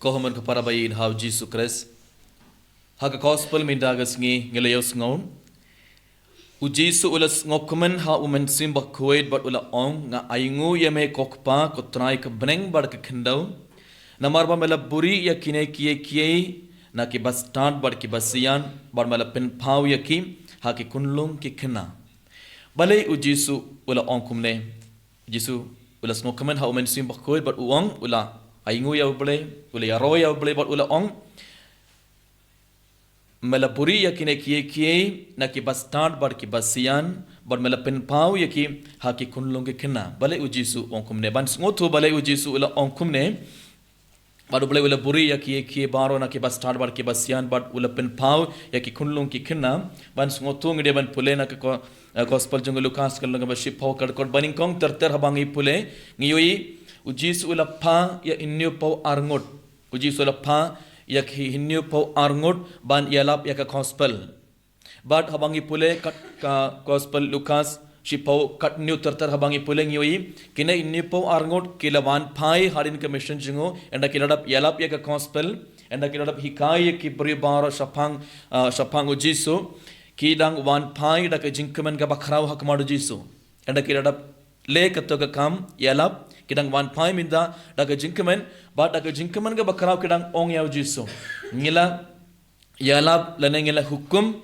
Kohaman kaparabayin hau Jesus Christ. Haka gospel mindagas ngi ngelayos ngaun. Ujisu ulas ngokumen ha umen simba kuwait bat ula ong nga aingu yame kokpa kotrai ke beneng bar ke kendau. Namarba mela buri ya kine kie na ki bas start bar ki basian bar mela pen pau ya ki ha ki kunlung ki kena. Balai ujisu ula ong kumne. Ujisu ulas ngokumen ha umen simba kuwait bat uang ula aingu ya boleh, ula ya roh ya boleh bat ula ong. Mela buri ya kine kie na ki bas start bar ki basian bar mela pen pau ya ki ha ki kunlung ki kena. Balai ujisu ong kumne ban ngotu balai ujisu ula ong kumne. Baru boleh ula buri ya kie baro na ki bas start bar ki basian bar ula pen pau ya ki kunlung ki kena. Ban ngotu ngide ban pule na ko gospel jung Lukas kan langa baship pau kar baning kong ter habangi pule ngiyoi ujisu ula pa ya inyo pau arngot. Ujisu ula pa ya hinyo pau arngot ban yalap ya ka gospel. But habangi pule kat ka gospel Lukas shipau kat new ter habangi pule ngiyoi kina inyo pau arngot kilawan pai harin ka mission jingo enda kiladap yalap ya ka gospel enda kiladap hikai ki bari shapang ujisu kidang wan pai da ka jinkaman ka bakrau hakmadu jisu enda kiladap le katoka kam yalap kidang wan pai minda daga jinkaman ba daga jinkaman ga bakrau kidang ong yaw jiso ngila yalap lane ngila hukum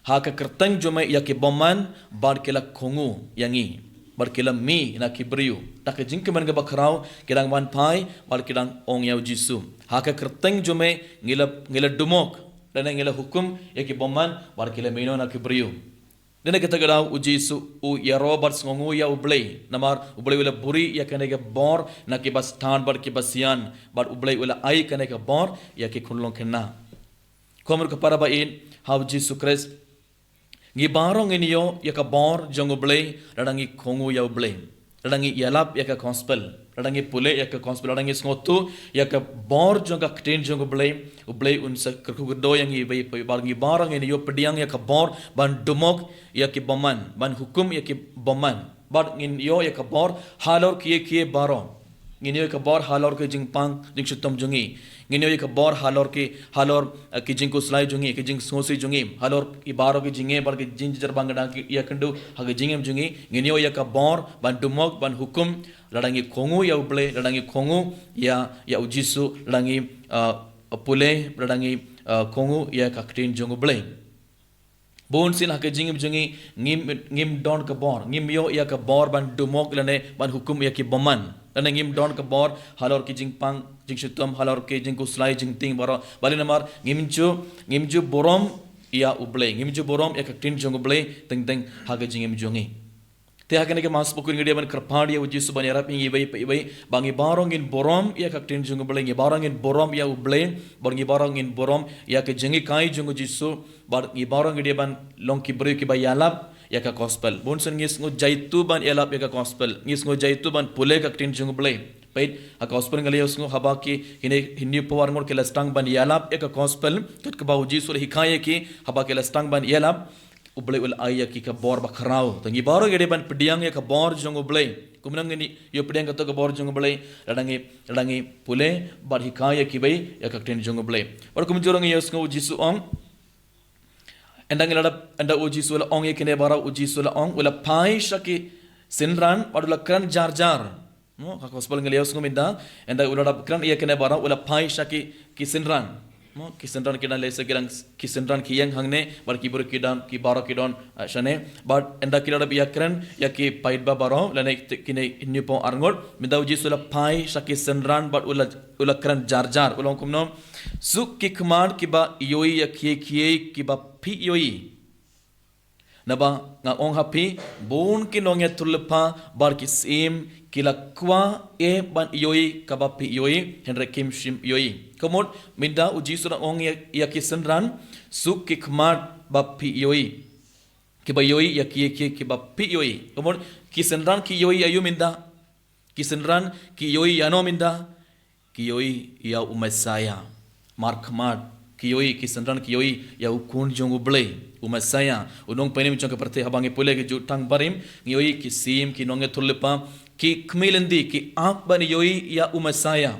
ha ka kertang jome ya ke boman bar kila kongu yangi bar kila mi na kibriu daga jinkaman ga bakrau kidang wan pai bar kidang ong yaw jisu ha ka kertang jome ngila dumok lane ngila hukum ya ke boman bar kila mino na kibriu. Dina kita gadau ujisu u ya Robert ngongu ya ublay namar ublay wala buri ya kanega bor na ke bas tan bar ke basian bar ublay wala ai kanega bor ya ke kunlong kena komur ka para bain how Jesus Christ ngi barong iniyo ya ka bor jong ublay radangi kongu ya ublay radangi yalap ya ka gospel radangi pule ya ka gospel radangi ngotu ya ka bor jong ka kten jong ublay unsa kerkudo yang ibai barngi barang iniyo pediang ya ka bor ban dumok ya ki boman ban hukum ya ki boman bar ngin yo ya ka bor halor kie baron ngin yo ka bor halor ke jingpang jing chutom jungi ngin yo ka bor halor ki jing ko slai jungi ki jing sosi jungi halor ki baro ki jinge bar ki jing jarbangada ki ya kandu hage jingem jungi ngin yo ya ka bor ban dumok ban hukum ladangi kongu ya uble ladangi kongu ya ujisu ladangi pule ladangi kongu ya ka ktin jong uble bon sin hake jingim jungi ngim don ka bor ngim yo ya ka bor ban dumok lane ban hukum ya ki boman lane ngim don ka bor halor ki jingpang jing shutum halor ki jing kuslai jing ting baro bali namar ngimju borom ya uble ngimju borom ya ka tin jong uble teng hake jingim jungi te hake ne ke mas pokun ngide ban krpadi ya uji suban yarap ngi ibai bangi barong in borom ya ka tin jong uble ngi barong in borom ya uble bangi barong in borom ya ke jingi kai jong jisu bar ngi barong ngide ban long ki bri ki bayalap ya ka gospel bon sen ngis ngo jaitu ban yalap ya ka gospel ngis ngo jaitu ban pule ka tin jong uble pait a gospel ngalios ngo haba ki hinni powar ngor ke lastang ban yalap ya ka gospel kat ka bauji sul hikaye ki haba ke lastang ban yalap ublay ul ayya ki ka bor bakrau tangi baro gede ban pediang ya ka bor jong ublay kumnang ni yo pediang ka to ka bor jong ublay radangi pule bar hikaya ki bay ya ka tin jong ublay bar kum jorong yos ngo jisu ong endang enda uji sula ong ye kene bara uji sula ong ula pai shaki sinran padula kran jar no ka gospel ngelios ngo minda enda ula kran ye kene bara ula pai shaki ki sinran mo kisenran kidan lesa kirang kisenran kiyang hangne bar kibur kidan ki baro kidon shane but enda kidada biakran ya ki paidba baro lane kine nipo arngot minda uji sula pai shaki senran but ula kran jar ulong kumno suk ki kman ki ba yoi ya kie ki ba pi yoi naba nga ong happy bon ki nongya tulpa bar ki sim kilakwa e ban yoi kabapi yoi henre kim shim yoi komod minda uji sura ong ya kisenran suk ki khmat bapi yoi ki ba yoi ya ki bapi yoi komod kisenran ki yoi ayu minda kisenran ki yoi ano minda ki yoi ya umesaya markmat ki yoi kisenran ki yoi ya ukun jong uble umesaya unong penim jong kaparte habangi pule ki jutang barim yoi ki sim ki nonge tulpa ki kmilendi ki ak ban yoi ya umesaya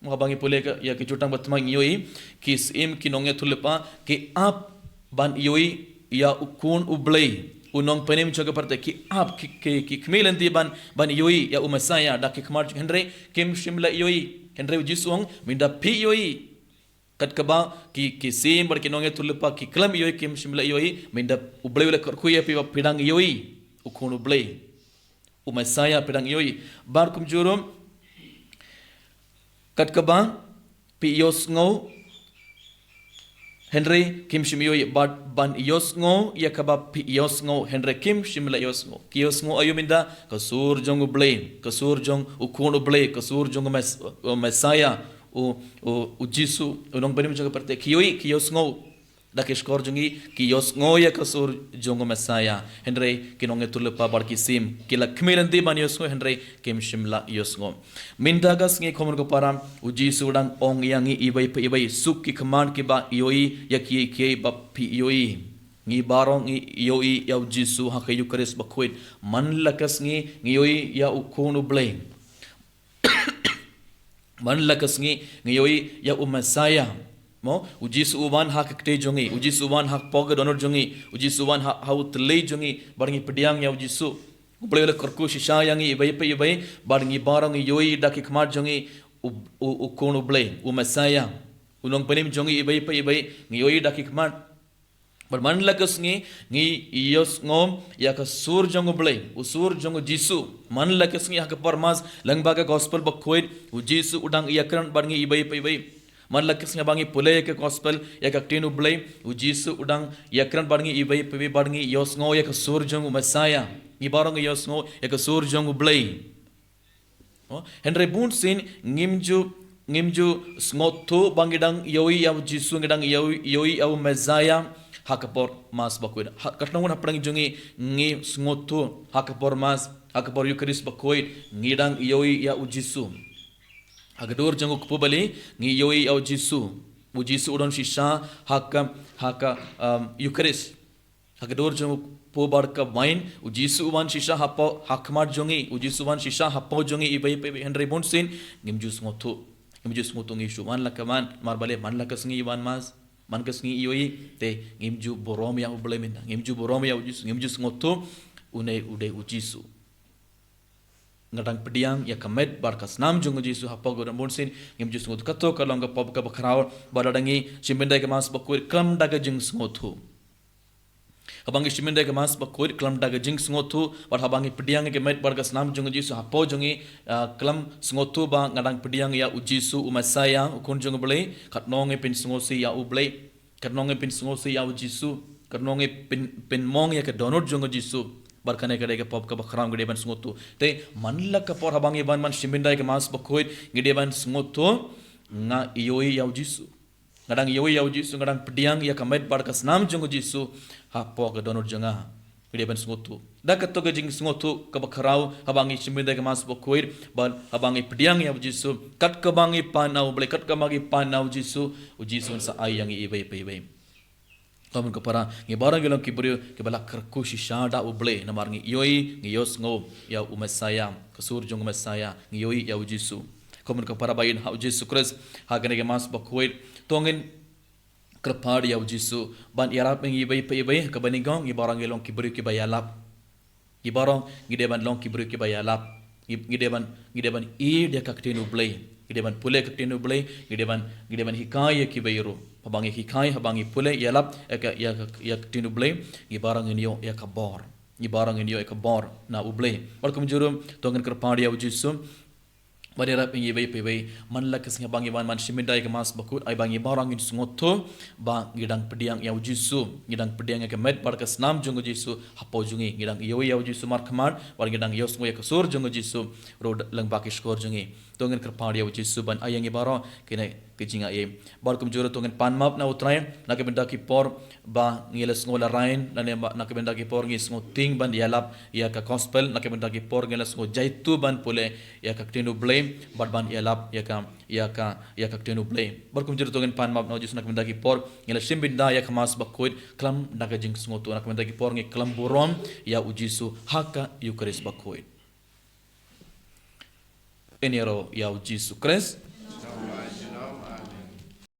Makabangi pule ka ya ki jutang batmang yoi ki sim ki nonge thulepa ki ap ban yoi ya ukun ublei unong penim choga parte ki ap ki kmilen di ban yoi ya umasaya da ki kmar henre kim shimla yoi henre jisuang minda pi yoi kat kaba ki sim bar ki nonge thulepa ki klam yoi kim shimla yoi minda ublei wala kuya pi pidang yoi ukun ublei umasaya pidang yoi bar kum jurum kat kaba pi yos ngo Henry Kim Shimyo ban yos ngo ya kaba pi yos ngo Henry Kim Shimla yos ngo ki yos ngo ayuminda kasur jong blame kasur jong ukun blame kasur jong Messiah o Jisu unong benim jaga parte ki yos ngo da ke skor jongi ki yos ngo ya kasur jong Messiah Henry kinonge tulepa bar ki sim ki la kmelandi ban yos ngo Henry Kim Shimla yos ngo mindagas ngi komor ko param o Jisu dang ong yangi ibai suk ki command ki ba yoi ya ki ba pi yoi ngi barong yoi ya Jisu ha kayu karis ba khoit man lakas ngi yoi ya ukunu blame man lakas ngi yoi ya Messiah mo uji suwan hak kte jongi uji suwan hak pog donor jongi uji suwan hak haut le jongi barngi pediang ya uji su boleh korku shisha yangi ibai barngi barang yoi dak khmar jongi u kon uble u Messiah unong penim jongi ibai ngi yoi dak khmar berman lakas ngi yos ngom ya ka sur jong uble usur jong Jisu man lakas ngi hak parmas langbaga gospel bakhoit u Jisu udang yakran barngi ibai man lakas nga bangi pule ke gospel ya ka tinu blay u Jisu udang yakran barngi ibai barngi yos ngo ya ka sur jong Messiah ni barang yos ngo ya ka sur jong blay Henry bun sin ngimju sngotu bangidang yoi ya Jisu ngidang yoi au Messiah hakapor mas bakuid katnongun hapdang jongi ngi sngotu hakapor mas hakapor yukaris bakuid ngidang yoi ya u Jisu Agador jangu kupubali ngi yoi au Jisu u Jisu udon shisha haka Eucharist Agador jangu pobar ka wine u Jisu wan shisha hapo hakmar jongi u Jisu wan shisha hapo jongi ibai Henry Bonsin ngimjus ngotu ngi shuman lakaman marbale man lakas ngi wan mas man kas ngi yoi te ngimju borom ya ublemin ngimju borom ya u Jisu ngimjus ngotu ude u Jisu ngadang pediang ya kamet barkas nam jung Jisu hapa godan bonsin ngim Jisu ngot kato kalong pop ka bakraw badadangi simbendai ke mas bakuir klam daga jing sngotu habangi simbendai ke mas bakuir klam daga jing sngotu bar habangi pediang ke met barkas nam jung Jisu hapa jungi klam sngotu ba ngadang pediang ya u Jisu u Messiah ukun jung blei katnonge pin sngosi ya u blei katnonge pin sngosi ya u Jisu katnonge pin mong ya ke donor jung Jisu barkane kadai ke pop ka bakram gede ban sngotu te manla ka por habangi ban man shimbindai ke mas bakhoit gede ban sngotu nga yoi ya Jisu ngadang yoi ya Jisu ngadang pediang ya kamet barkas nam jung Jisu ha po ka donor junga gede ban sngotu da ka to ga jing sngotu ka bakrau habangi shimbindai ke mas bakhoit ban habangi pediang ya Jisu kat ka bangi panau ble kat ka bangi panau Jisu u Jisu sa ay yang ibai Kamun kapara ngi barang gelong kibrio ke bala kerku shada uble namar ngi yoi ngi yos ngo ya u Messiah kasur jong Messiah ngi yoi ya u Jisu kamun kapara bayin ha u Jisu Christ ha gane ke mas bakhoit tongin krapad ya u Jisu ban yarap ngi ibai ka baningong ngi barang gelong kibrio ke bayalap ngi barang ngi deban long kibrio ke bayalap ngi deban dia ka ktinu uble ngi deban pule ka ktinu uble ngi deban hikaya ki bayro habangi hikai habangi pule yalap ya tinu blame i barang inyo ya kabor na uble barkum jurum tongen kerpadi ya Jisu badera pingi bai man lakas ngabangi man simindai ke mas bakut ai bangi barang in sungoto ba ngidang pediang ya Jisu ngidang pediang ke met barkas nam jung Jisu hapo jungi ngidang yo ya Jisu markman bar ngidang yos ngo ya kasur jung Jisu rod lang bakish kor jungi tongen kerpadi ya Jisu ban ayangi baro kene kejinga ye barkum juro tongen panmap na utrai na ke benda ki por ba ngeles ngola rain na ke benda ki por ngis ngoting ban yalap ya ka gospel na ke benda ki por ngeles ngo jaitu ban pule ya ka tinu blame ban yalap ya ka tinu blame barkum juro tongen panmap na Jisu na ke benda ki por ngeles simbinda ya ka mas bakoit klam na ka jing ngotu na ke benda ki por ngi klam burom ya u Jisu haka Eucharist bakoit enero ya u Jisu Christ